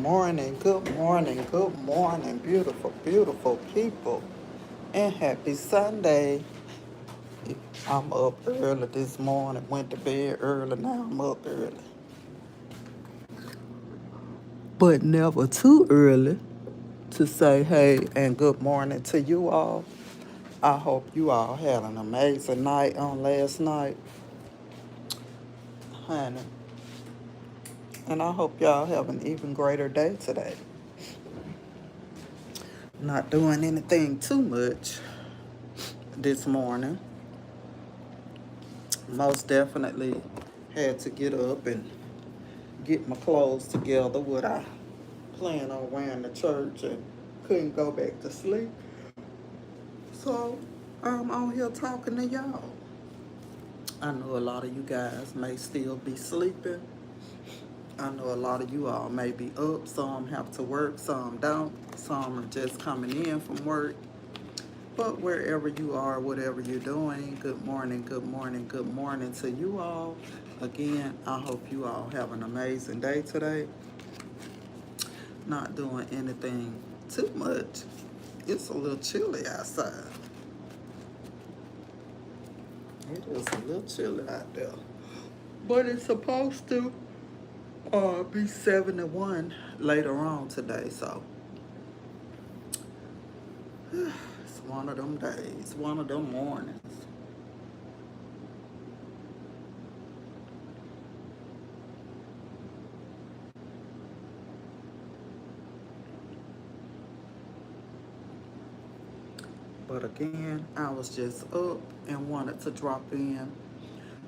good morning, beautiful, beautiful people, and happy Sunday. I'm up early this morning, went to bed early, now I'm up early. But never too early to say hey and good morning to you all. I hope you all had an amazing night on last night, honey. And I hope y'all have an even greater day today. Not doing anything too much this morning. Most definitely had to get up and get my clothes together, what I plan on wearing to church, and couldn't go back to sleep. So I'm on here talking to y'all. I know a lot of you guys may still be sleeping. I know a lot of you all may be up. Some have to work, some don't. Some are just coming in from work. But wherever you are, whatever you're doing, good morning, good morning, good morning to you all. Again, I hope you all have an amazing day today. Not doing anything too much. It's a little chilly outside. It is a little chilly out there. But it's supposed to be 71 later on today, so it's one of them days, one of them mornings. But again, I was just up and wanted to drop in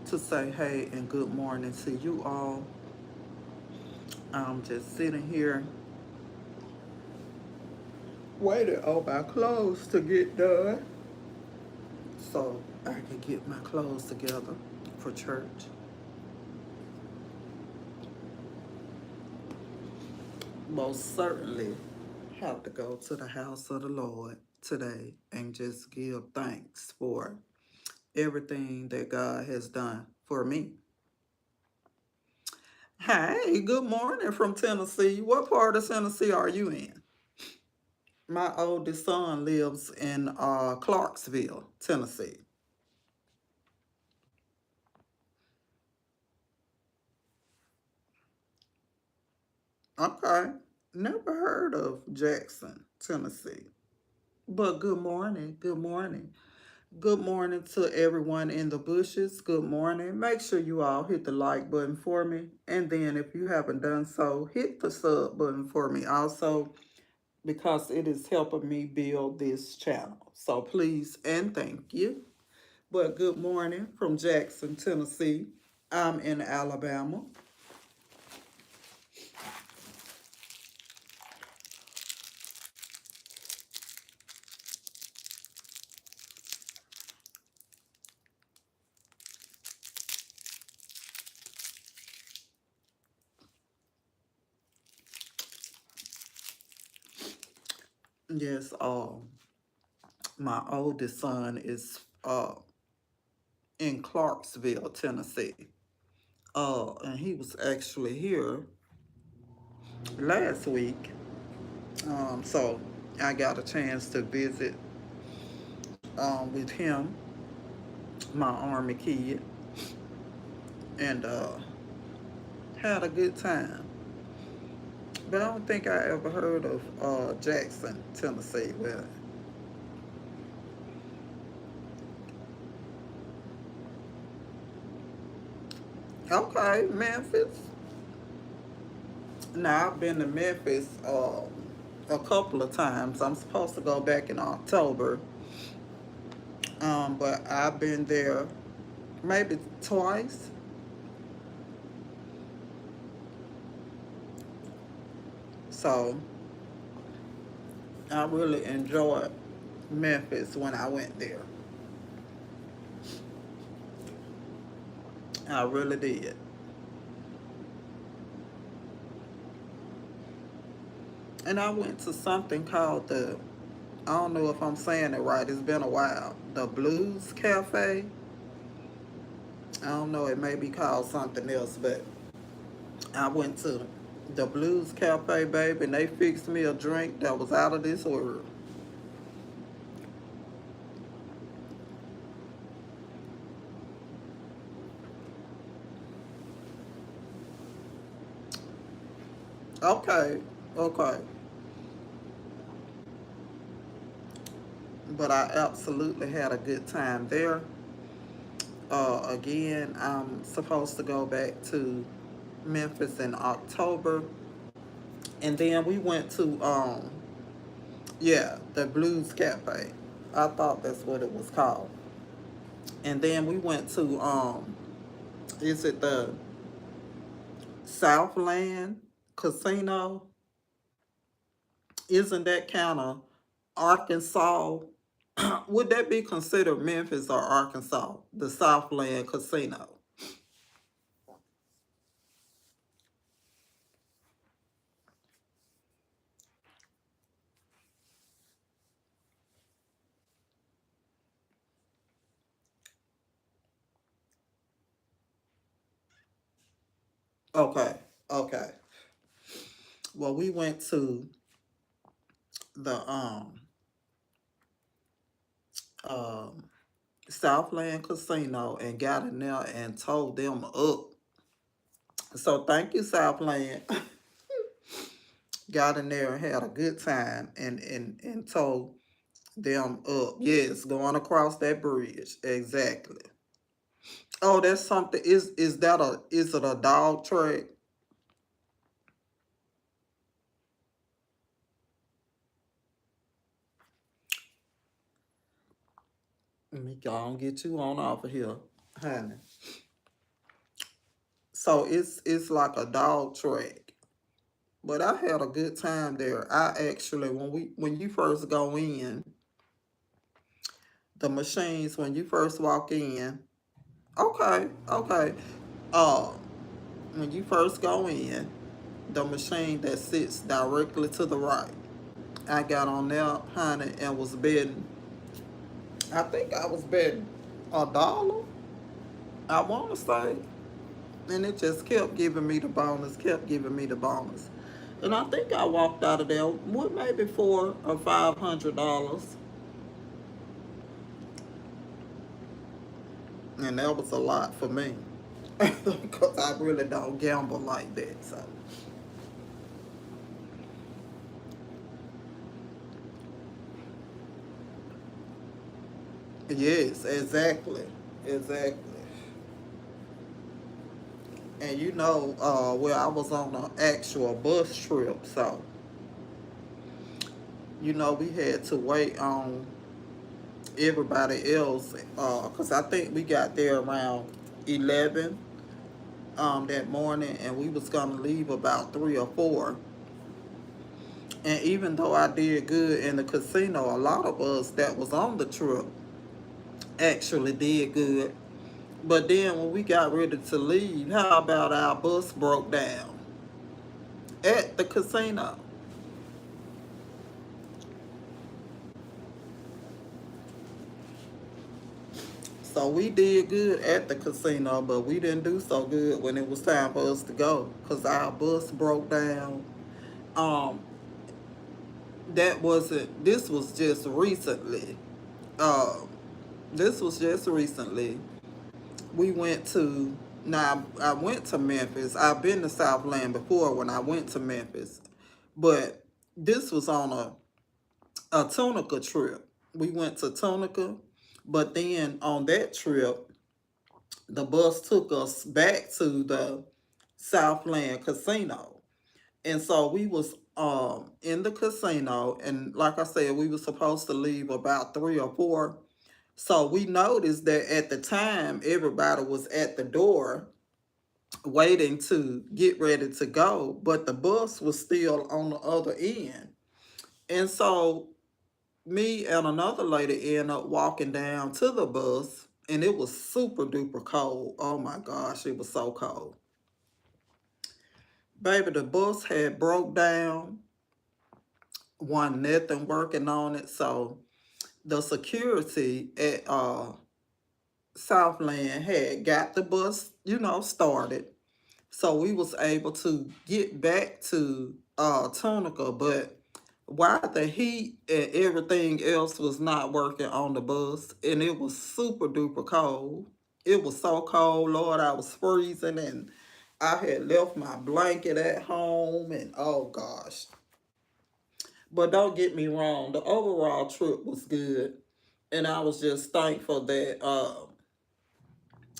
to say hey and good morning to you all. I'm just sitting here waiting on my clothes to get done so I can get my clothes together for church. Most certainly have to go to the house of the Lord today and just give thanks for everything that God has done for me. Hey, good morning from Tennessee. What part of Tennessee are you in? My oldest son lives in Clarksville, Tennessee. Okay. Never heard of Jackson, Tennessee. But good morning. Good morning. Good morning to everyone in the bushes. Good morning. Make sure you all hit the like button for me. And then if you haven't done so, hit the sub button for me also because it is helping me build this channel. So please and thank you. But good morning from Jackson, Tennessee. I'm in Alabama. Yes, my oldest son is in Clarksville, Tennessee. And he was actually here last week. So I got a chance to visit with him, my Army kid, and had a good time. But I don't think I ever heard of Jackson, Tennessee. Well, okay, Memphis. Now I've been to Memphis a couple of times. I'm supposed to go back in October, but I've been there maybe twice. So I really enjoyed Memphis when I went there. I really did. And I went to something called I don't know if I'm saying it right, it's been a while. The Blues Cafe. I don't know, it may be called something else, but I went to. The Blues Cafe, baby, and they fixed me a drink that was out of this world. Okay, okay. But I absolutely had a good time there. Again, I'm supposed to go back to Memphis in October. And then we went to, yeah, the Blues Cafe. I thought that's what it was called. And then we went to, is it the Southland Casino? Isn't that kind of Arkansas? Would that be considered Memphis or Arkansas? The Southland Casino. Okay, okay. Well, we went to the um Southland Casino and got in there and told them up. So thank you, Southland. Got in there and had a good time and told them up. Yes, going across that bridge. Exactly. Oh, that's something. Is it a dog track? Let me go and get you on off of here, honey. So it's like a dog track. But I had a good time there. I actually when you first go in, the machines when you first walk in, okay, okay. Uh when you first go in, the machine that sits directly to the right. I got on there, honey, and was betting. I think I was betting $1. I want to say, and it just kept giving me the bonus, kept giving me the bonus, and I think I walked out of there with maybe $400 or $500, and that was a lot for me because I really don't gamble like that. So yes, exactly, exactly. And where I was on an actual bus trip, so we had to wait on everybody else because I think we got there around 11 that morning, and we was gonna leave about 3 or 4. And even though I did good in the casino, a lot of us that was on the trip actually did good. But then when we got ready to leave, how about our bus broke down at the casino? So we did good at the casino, but we didn't do so good when it was time for us to go because our bus broke down. Um, that wasn't. This was just recently. Um, this was just recently. We went to. Now I went to Memphis. I've been to Southland before when I went to Memphis, but this was on a Tunica trip. We went to Tunica, but then on that trip the bus took us back to the Southland Casino. And so we was in the casino, and like I said, we were supposed to leave about 3 or 4. So we noticed that at the time everybody was at the door waiting to get ready to go, but the bus was still on the other end. And so me and another lady ended up walking down to the bus, and it was super duper cold. Oh my gosh, it was so cold. Baby, the bus had broke down, wasn't nothing working on it. So the security at Southland had got the bus, started. So we was able to get back to Tunica, but why the heat and everything else was not working on the bus, and it was super duper cold. It was so cold, Lord, I was freezing, and I had left my blanket at home, and oh gosh. But don't get me wrong, the overall trip was good, and I was just thankful that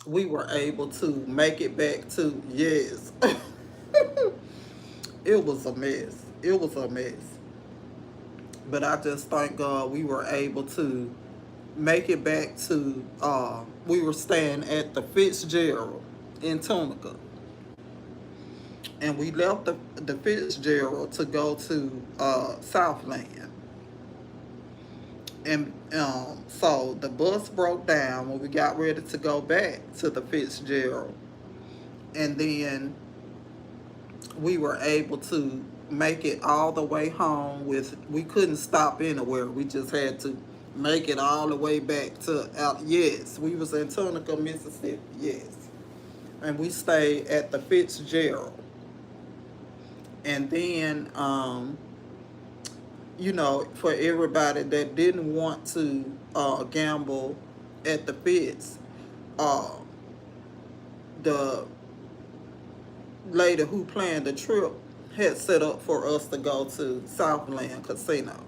we were able to make it back to, yes. It was a mess. It was a mess. But I just thank God we were able to make it back to, we were staying at the Fitzgerald in Tunica. And we left the Fitzgerald to go to Southland. And so the bus broke down when we got ready to go back to the Fitzgerald. And then we were able to make it all the way home with, we couldn't stop anywhere. We just had to make it all the way back to out. Yes, we was in Tunica, Mississippi. Yes. And we stayed at the Fitzgerald. And then for everybody that didn't want to gamble at the Fitz, uh, the lady who planned the trip had set up for us to go to Southland Casino.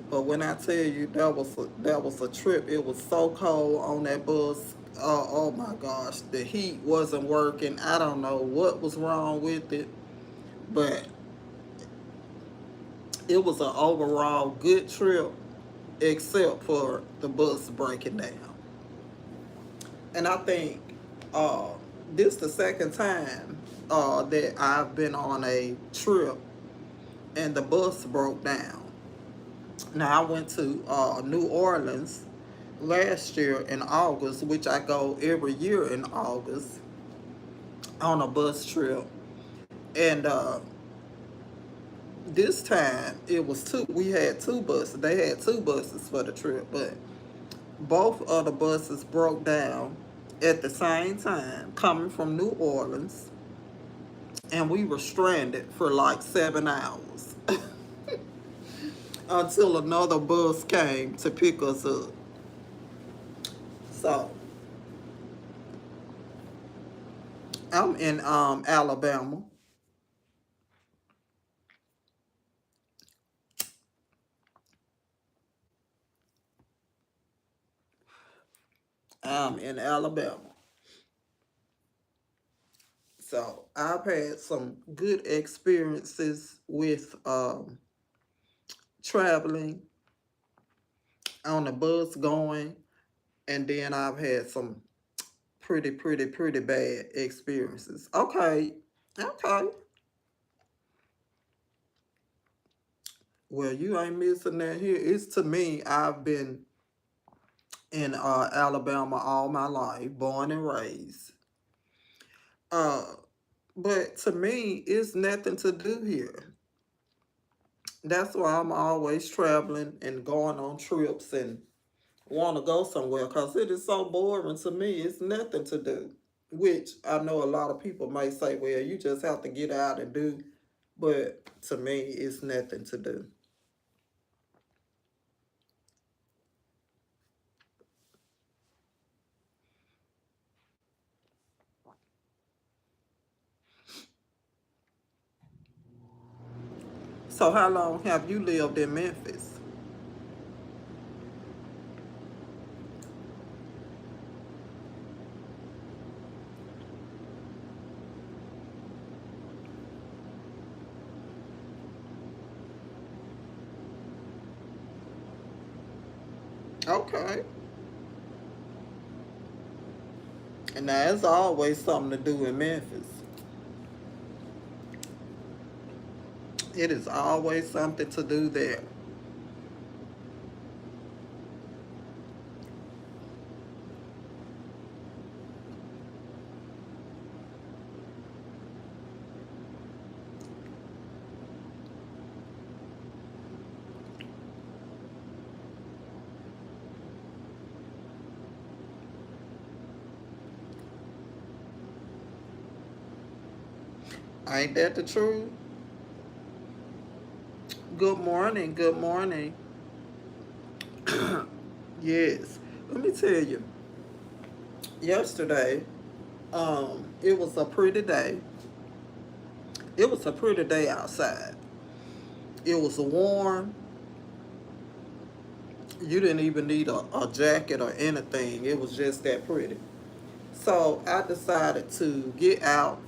But when I tell you that was a trip, it was so cold on that bus. Oh my gosh, the heat wasn't working. I don't know what was wrong with it, but it was an overall good trip, except for the bus breaking down. And I think uh, this the second time that I've been on a trip and the bus broke down. Now I went to New Orleans last year in August, which I go every year in August on a bus trip. And this time it was two. We had two buses. They had two buses for the trip, but both of the buses broke down at the same time coming from New Orleans, and we were stranded for like 7 hours until another bus came to pick us up. So I'm in Alabama. I'm in Alabama. So I've had some good experiences with traveling on the bus going, and then I've had some pretty bad experiences. Okay, okay. Well, you ain't missing that here. It's to me, I've been in Alabama all my life, born and raised. Uh, but to me, it's nothing to do here. That's why I'm always traveling and going on trips and want to go somewhere, because it is so boring to me. It's nothing to do. Which I know a lot of people may say, well, you just have to get out and do. But to me, it's nothing to do. So how long have you lived in Memphis? Okay. And now there's always something to do in Memphis. It is always something to do there. Ain't that the truth? Good morning. Good morning. Yes. Let me tell you. Yesterday, it was a pretty day. It was a pretty day outside. It was warm. You didn't even need a jacket or anything. It was just that pretty. So I decided to get out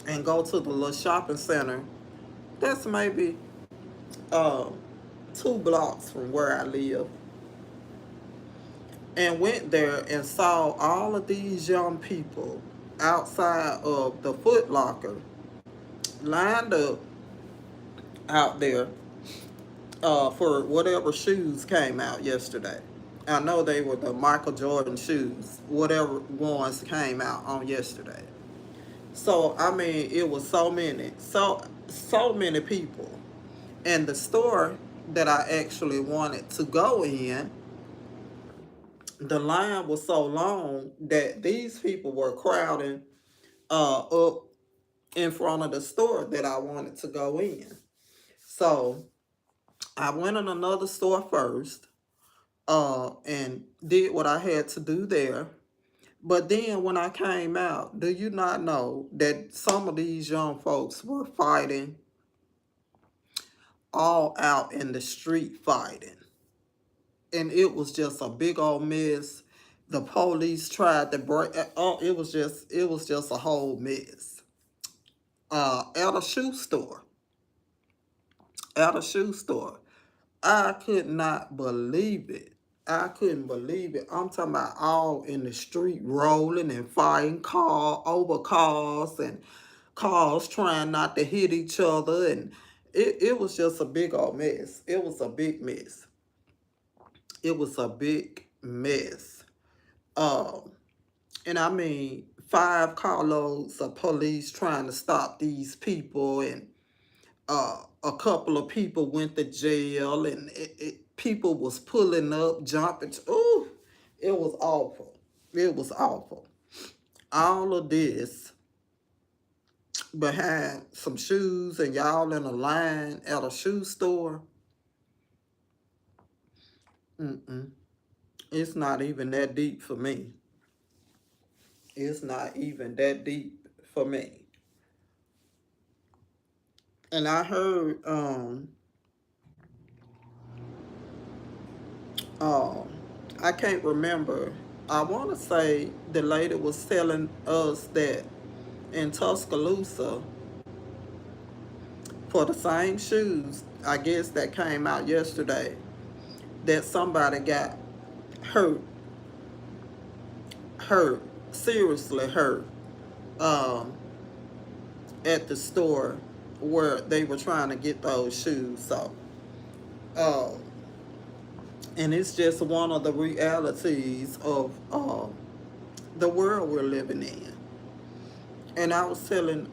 and go to the little shopping center. That's maybe uh, 2 blocks from where I live. And went there and saw all of these young people outside of the Foot Locker lined up out there for whatever shoes came out yesterday. I know they were the Michael Jordan shoes, whatever ones came out on yesterday. So I mean, it was so many people, and the store that I actually wanted to go in, the line was so long that these people were crowding up in front of the store that I wanted to go in. So I went in another store first, and did what I had to do there. But then when I came out, do you not know that some of these young folks were fighting all out in the street fighting? And it was just a big old mess. The police tried to break. Oh, it was just a whole mess. At a shoe store, at a shoe store, I could not believe it. I couldn't believe it. I'm talking about all in the street rolling and fighting car over cars and cars trying not to hit each other, and it was just a big old mess. It was a big mess. It was a big mess. Um, and I mean 5 carloads of police trying to stop these people, and a couple of people went to jail, and people was pulling up, jumping. Ooh, it was awful. It was awful. All of this behind some shoes, and y'all in a line at a shoe store. Mm-mm. It's not even that deep for me. It's not even that deep for me. And I heard um I can't remember. I want to say the lady was telling us that in Tuscaloosa, for the same shoes, I guess that came out yesterday, that somebody got hurt, hurt, seriously hurt, um, at the store where they were trying to get those shoes. So, uh, and it's just one of the realities of the world we're living in. And I was telling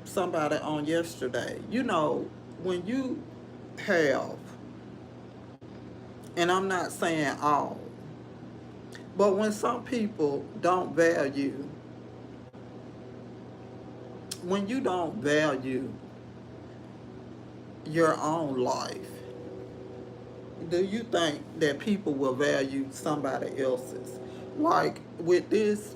somebody on yesterday, when you have, and I'm not saying all, but when some people don't value, when you don't value your own life, do you think that people will value somebody else's? Like with this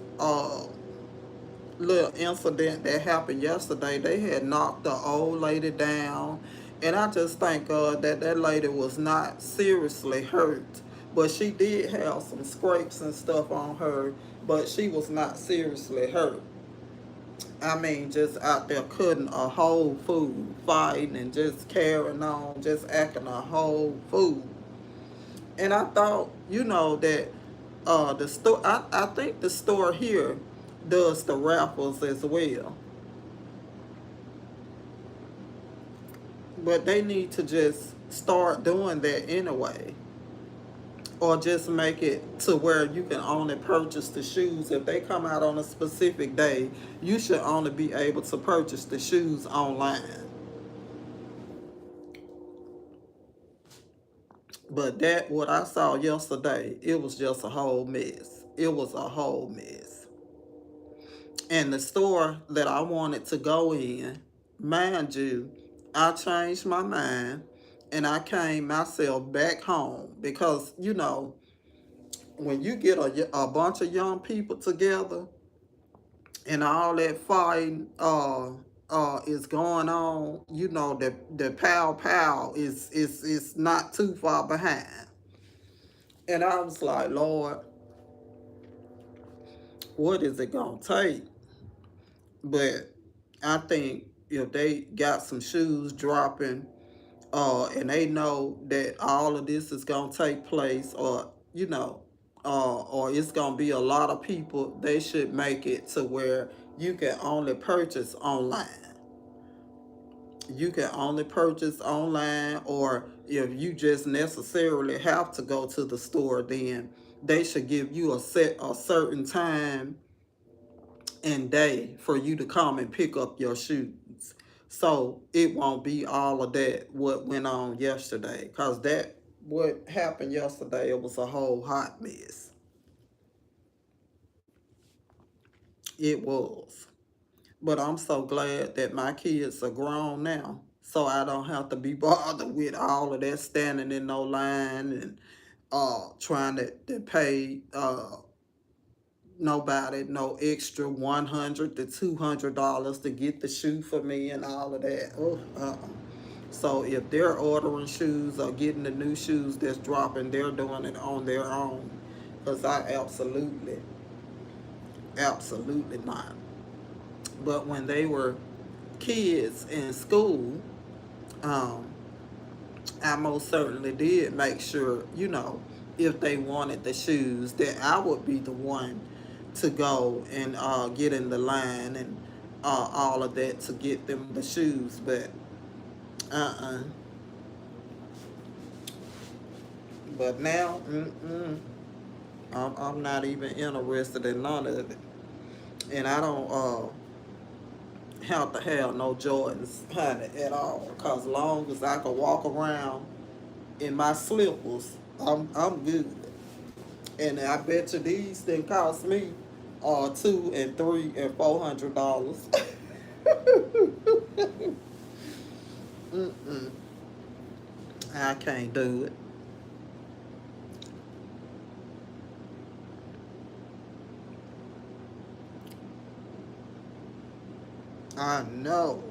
little incident that happened yesterday, they had knocked the old lady down, and I just thank God that that lady was not seriously hurt, but she did have some scrapes and stuff on her, but she was not seriously hurt. I mean, just out there cutting a whole food, fighting and just carrying on, just acting a whole fool. And I thought, that the store, I think the store here does the raffles as well. But they need to just start doing that anyway. Or just make it to where you can only purchase the shoes. If they come out on a specific day, you should only be able to purchase the shoes online. But that, what I saw yesterday, it was just a whole mess. It was a whole mess. And the store that I wanted to go in, mind you, I changed my mind and I came myself back home because, when you get a bunch of young people together and all that fighting is going on, the pow is not too far behind. And I was like, Lord, what is it gonna take? But I think if they got some shoes dropping, and they know that all of this is gonna take place, or it's gonna be a lot of people, they should make it to where you can only purchase online. You can only purchase online, or if you just necessarily have to go to the store, then they should give you a certain time and day for you to come and pick up your shoes. So it won't be all of that what went on yesterday. Cause that what happened yesterday, it was a whole hot mess. It was. But I'm so glad that my kids are grown now. So I don't have to be bothered with all of that standing in no line and trying to pay nobody no extra $100 to $200 to get the shoe for me and all of that. Oh, So if they're ordering shoes or getting the new shoes that's dropping, they're doing it on their own. Because I absolutely not. But when they were kids in school, um, I most certainly did make sure, if they wanted the shoes, that I would be the one to go and get in the line and all of that to get them the shoes. But uh-uh. But now, I'm not even interested in none of it. And I don't have to have no Jordans, honey, at all. Because long as I can walk around in my slippers, I'm good. And I bet you these didn't cost me $200 and $300 and $400. Mm-mm. I can't do it. I know.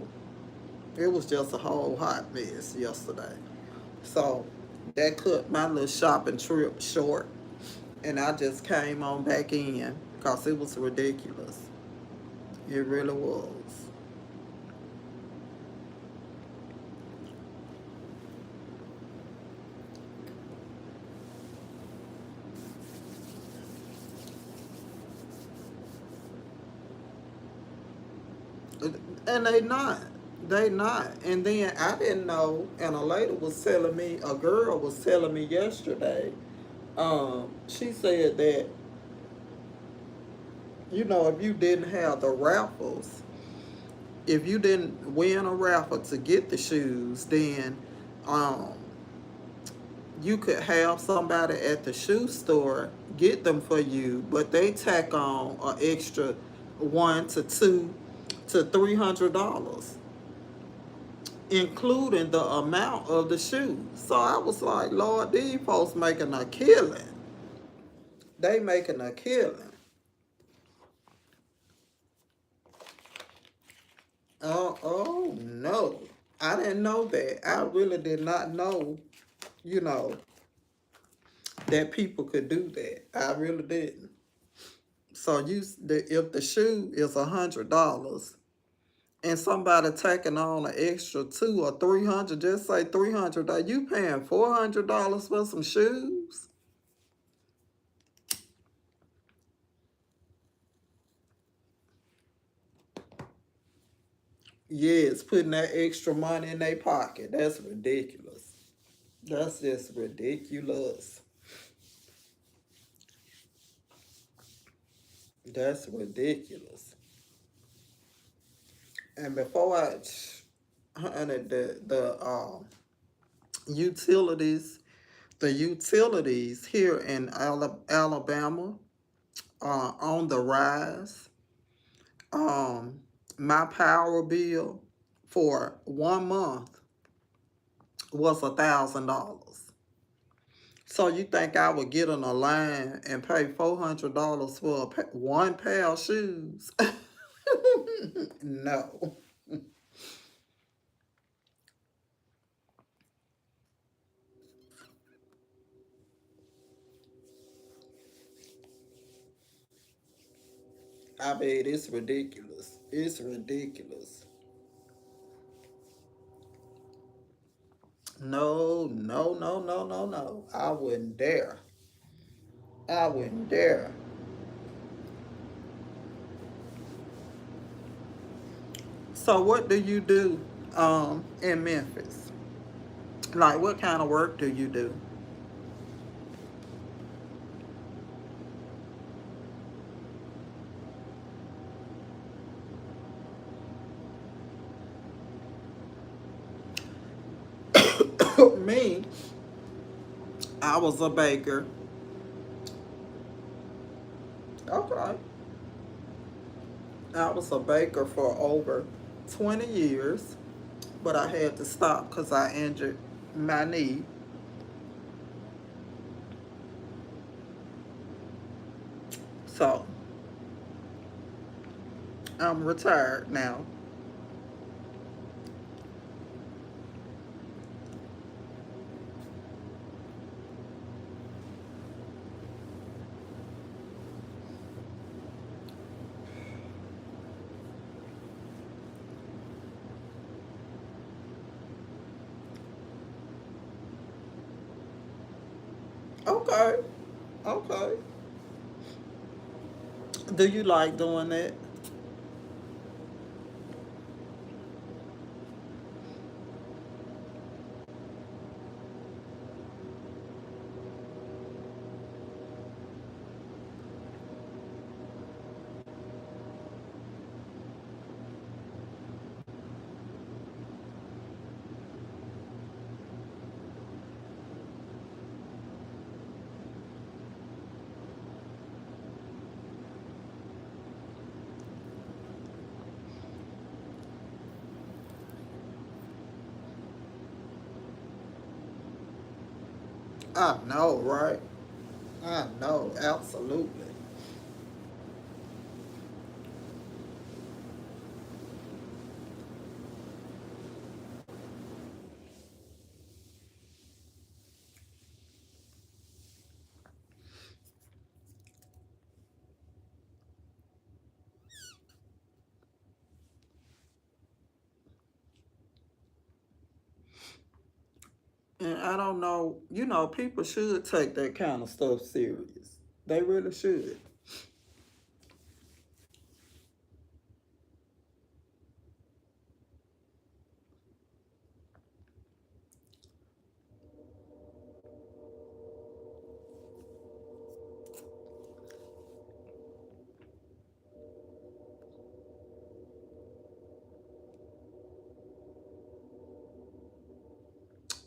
It was just a whole hot mess yesterday. So that cut my little shopping trip short. And I just came on back in because it was ridiculous. It really was. And they not. They not. And then I didn't know, and a girl was telling me yesterday, she said that, if you didn't have the raffles, if you didn't win a raffle to get the shoes, then um, you could have somebody at the shoe store get them for you, but they tack on an extra $100 to $200 to $300, including the amount of the shoes. So I was like, Lord, these folks making a killing. They making a killing. Oh no. I didn't know that. I really did not know, you know, that people could do that. I really didn't. So if the shoe is $100 and somebody taking on an extra 200 or 300, just say 300, are you paying $400 for some shoes? Yes, putting that extra money in their pocket. That's ridiculous. That's just ridiculous. That's ridiculous. And before honey, utilities, the utilities here in Alabama are on the rise. um my power bill for 1 month was $1,000. So you think I would get on a line and pay $400 for one pair of shoes? No. I mean, it's ridiculous. It's ridiculous. No, no, no, no, no, no. I wouldn't dare. I wouldn't dare. So what do you do in Memphis? Like what kind of work do you do? Me, I was a baker. Okay. I was a baker for over 20 years, but I had to stop because I injured my knee. So I'm retired now. Okay. Okay. Do you like doing that? I know, right? I know, absolutely. And I don't know, people should take that kind of stuff serious. They really should.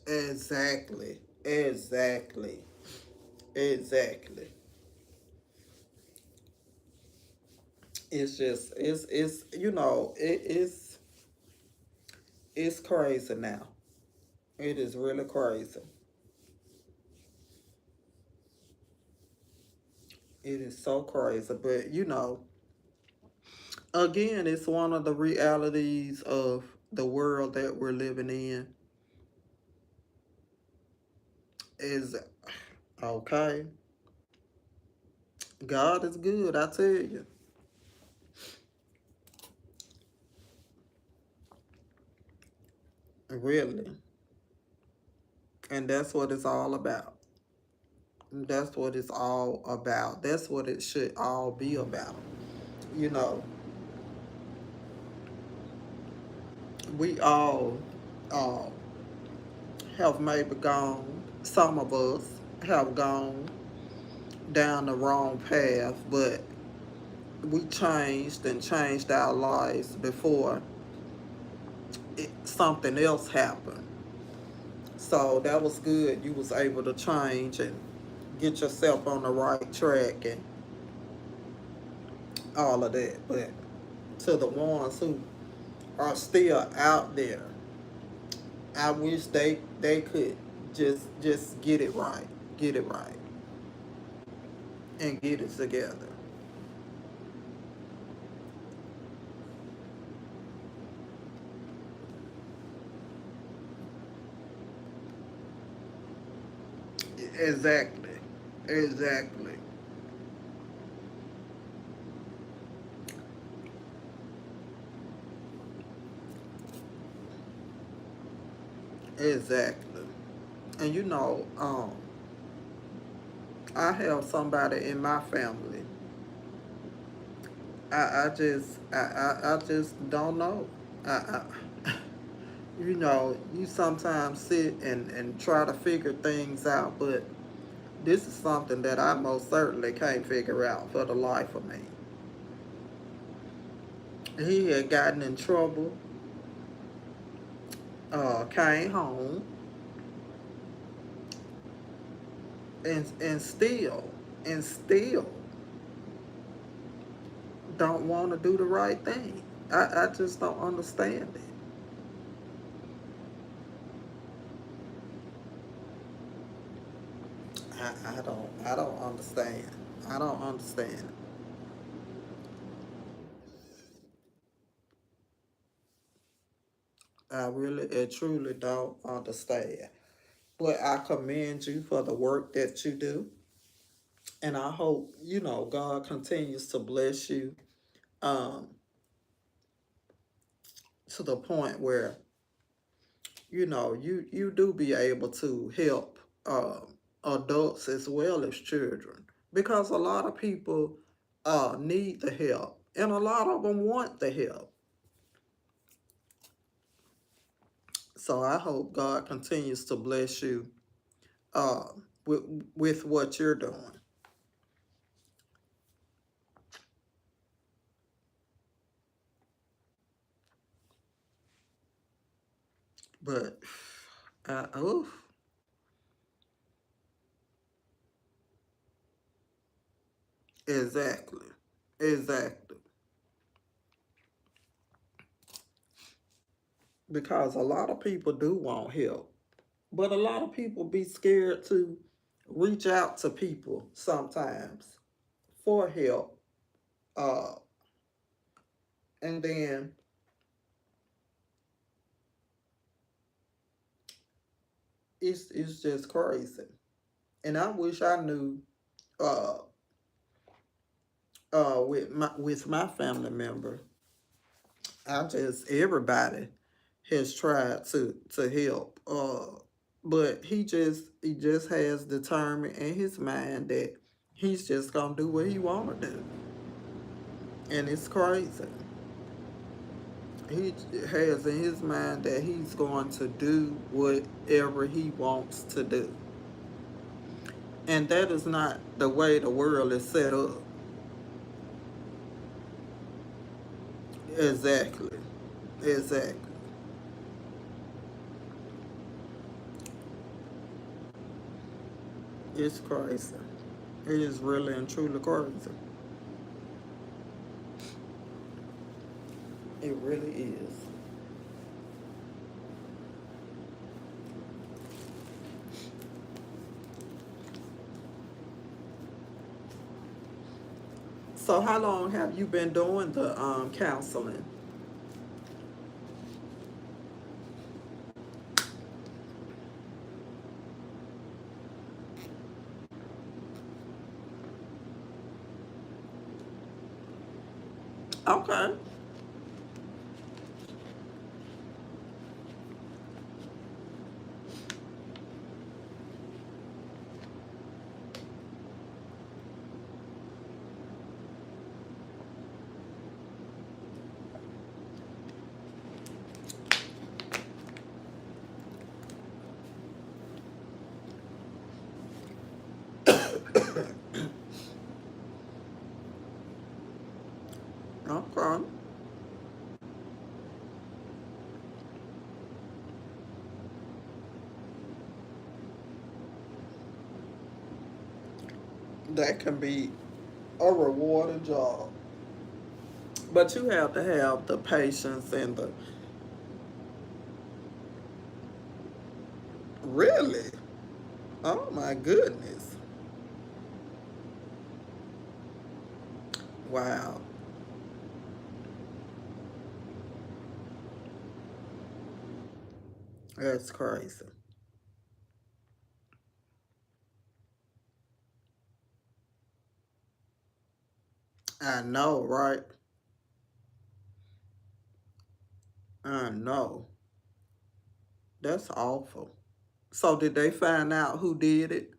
Exactly. Exactly. Exactly. It's just it's it's crazy now. It is really crazy. It is so crazy. But again, it's one of the realities of the world that we're living in is okay. God is good, I tell you. Really. And that's what it's all about. That's what it's all about. That's what it should all be about. You know, we all uh, have maybe gone, some of us have gone down the wrong path, but we changed and changed our lives before something else happened. So that was good. You was able to change and get yourself on the right track and all of that. But to the ones who are still out there. I wish they could just get it right, and get it together. Exactly, exactly, exactly. And I have somebody in my family. I just don't know. I you sometimes sit and try to figure things out, but this is something that I most certainly can't figure out for the life of me. He had gotten in trouble, came home, and still don't want to do the right thing. I just don't understand it. I don't understand. I don't understand. I really and truly don't understand. But I commend you for the work that you do. And I hope, God continues to bless you, um, to the point where, you do be able to help, adults as well as children. Because a lot of people need the help. And a lot of them want the help. So I hope God continues to bless you, uh, with, with what you're doing. But, oof, exactly. Exactly. Because a lot of people do want help. But a lot of people be scared to reach out to people sometimes for help. Uh, and then it's just crazy. And I wish I knew, uh with my family member. I just everybody has tried to help. But he just has determined in his mind that he's just gonna do what he wanna do. And it's crazy. He has in his mind that he's going to do whatever he wants to do. And that is not the way the world is set up. Exactly. Exactly. It's crazy. It is really and truly crazy. It really is. So how long have you been doing the counseling? Okay. Okay. That can be a rewarding job. But you have to have the patience and the really. Oh my goodness. Wow. That's crazy. I know, right? I know. That's awful. So did they find out who did it?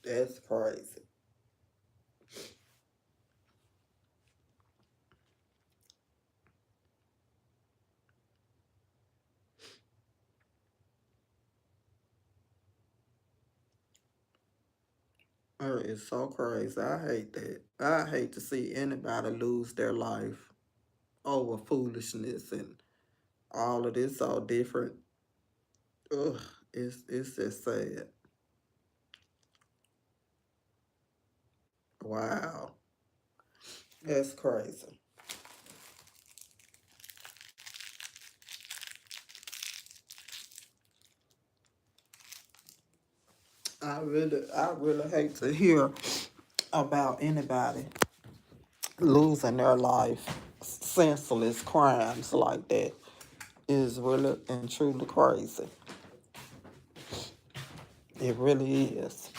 That's crazy. Oh, it's so crazy. I hate that. I hate to see anybody lose their life over foolishness and all of this all different. Ugh, it's just sad. Wow. That's crazy. I really hate to hear about anybody losing their life. Senseless crimes like that is really and truly crazy. It really is.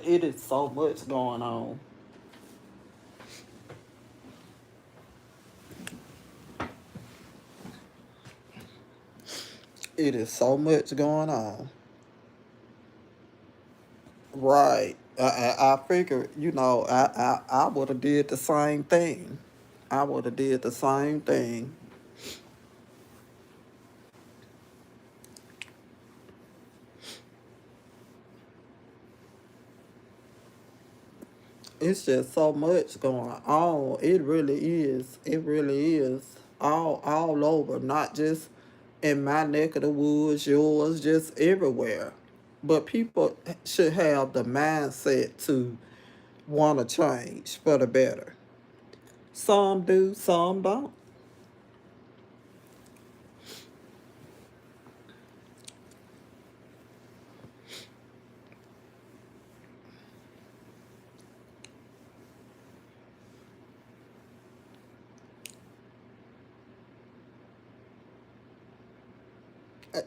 It is so much going on. It is so much going on. Right. I figure, I would have did the same thing. I would have did the same thing. It's just so much going on. It really is. It really is. All over, not just in my neck of the woods, yours, just everywhere. But people should have the mindset to want to change for the better. Some do, some don't.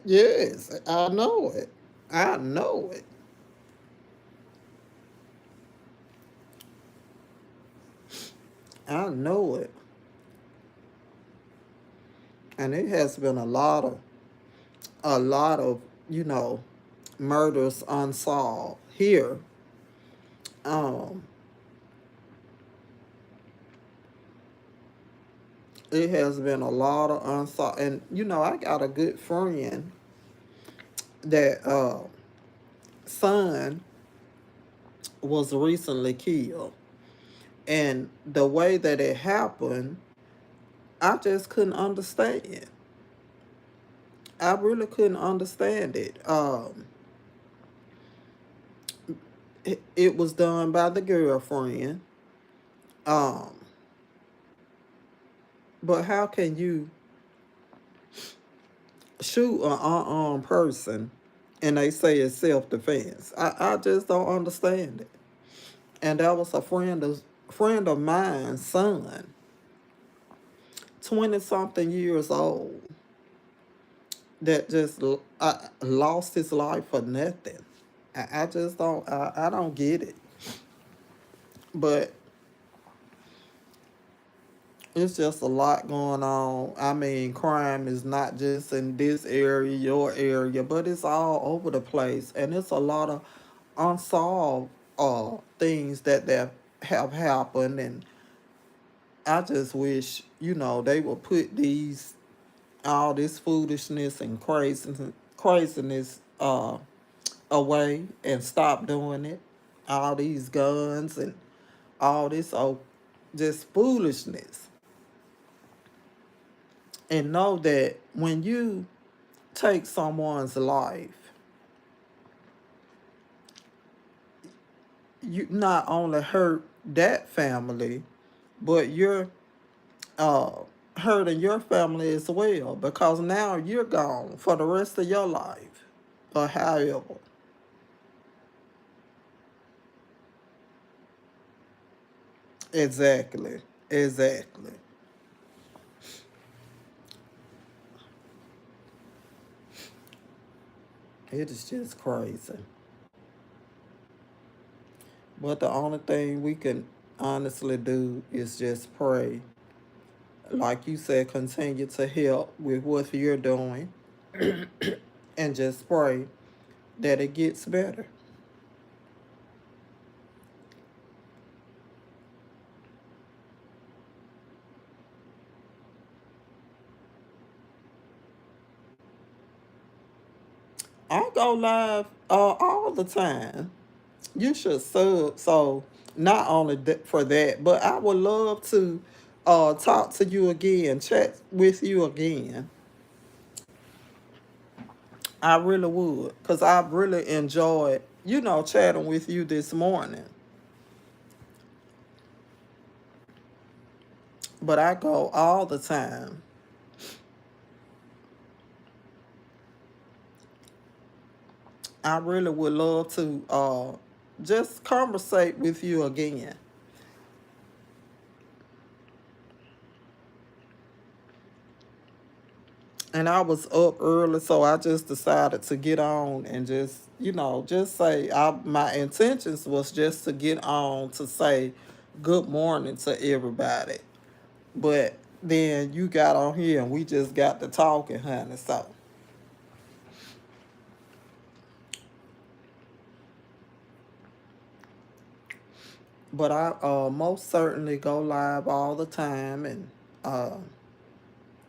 Yes, I know it. I know it. I know it. And it has been a lot of, you know, murders unsolved here. Um, it has been a lot of unsolved, and I got a good friend that son was recently killed, and the way that it happened, I just couldn't understand. I really couldn't understand it. It was done by the girlfriend. Um, but how can you shoot an unarmed person and they say it's self-defense? I just don't understand it. And that was a friend of mine's son, 20 something years old, that just lost his life for nothing. I just I don't get it. But It's just a lot going on. I mean, crime is not just in this area, your area, but it's all over the place, and it's a lot of unsolved things that have happened. And I just wish, they would put these all this foolishness and craziness away and stop doing it. All these guns and all this just foolishness. And know that when you take someone's life, you not only hurt that family, but you're uh, hurting your family as well, because now you're gone for the rest of your life, or however. Exactly. Exactly. It is just crazy. But the only thing we can honestly do is just pray. Like you said, continue to help with what you're doing and just pray that it gets better. I go live all the time. You should sub. So not only for that, but I would love to talk to you again, chat with you again. I really would, because I really enjoyed, chatting with you this morning. But I go all the time. I really would love to just conversate with you again. And I was up early, so I just decided to get on and just say my intentions was just to get on to say good morning to everybody. But then you got on here and we just got to talking, honey. So, but I most certainly go live all the time, and uh,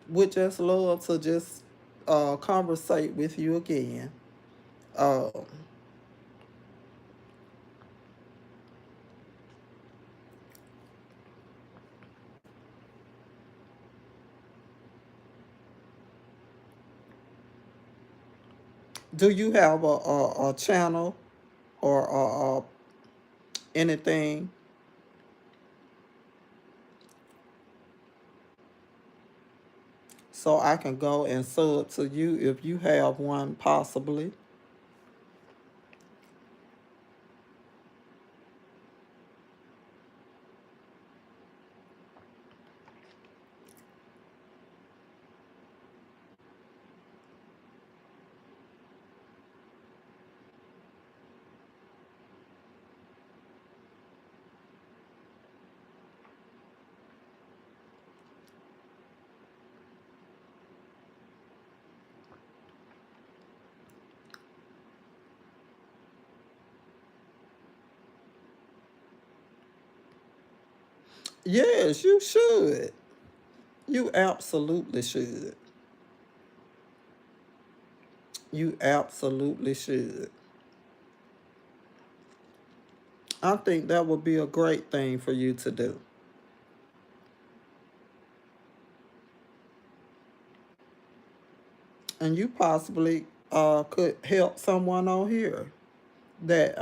would just love to just conversate with you again. Uh, do you have a channel or anything so I can go and sub to you if you have one, possibly? Yes, you should. You absolutely should. You absolutely should. I think that would be a great thing for you to do. And you possibly could help someone on here that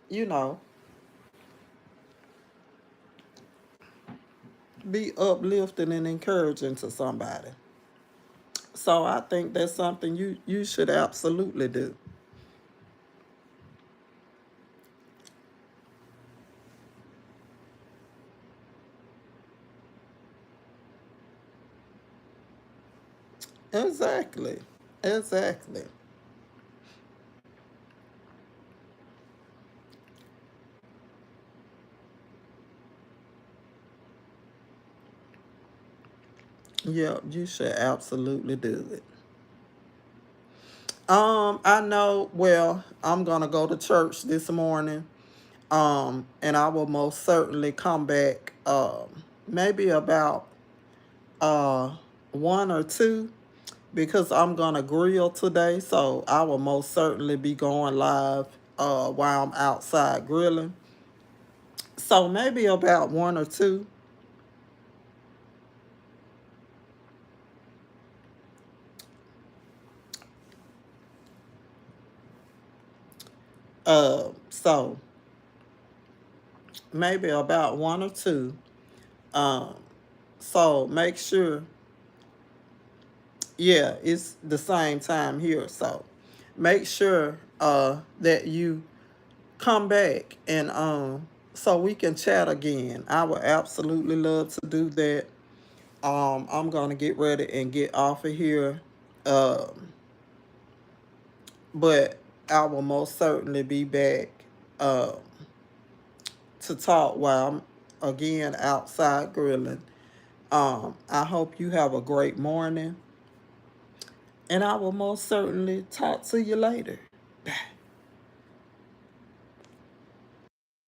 you know be uplifting and encouraging to somebody. So I think that's something you should absolutely do. Exactly. Exactly. Yep, you should absolutely do it. I know, well, I'm gonna go to church this morning. And I will most certainly come back maybe about uh 1 or 2 because I'm gonna grill today, so I will most certainly be going live while I'm outside grilling. So maybe about 1 or 2. So maybe about 1 or 2. Um, so make sure, yeah, it's the same time here. So make sure that you come back and so we can chat again. I would absolutely love to do that. I'm gonna get ready and get off of here. Um, but I will most certainly be back uh, to talk while I'm again outside grilling. I hope you have a great morning, and I will most certainly talk to you later.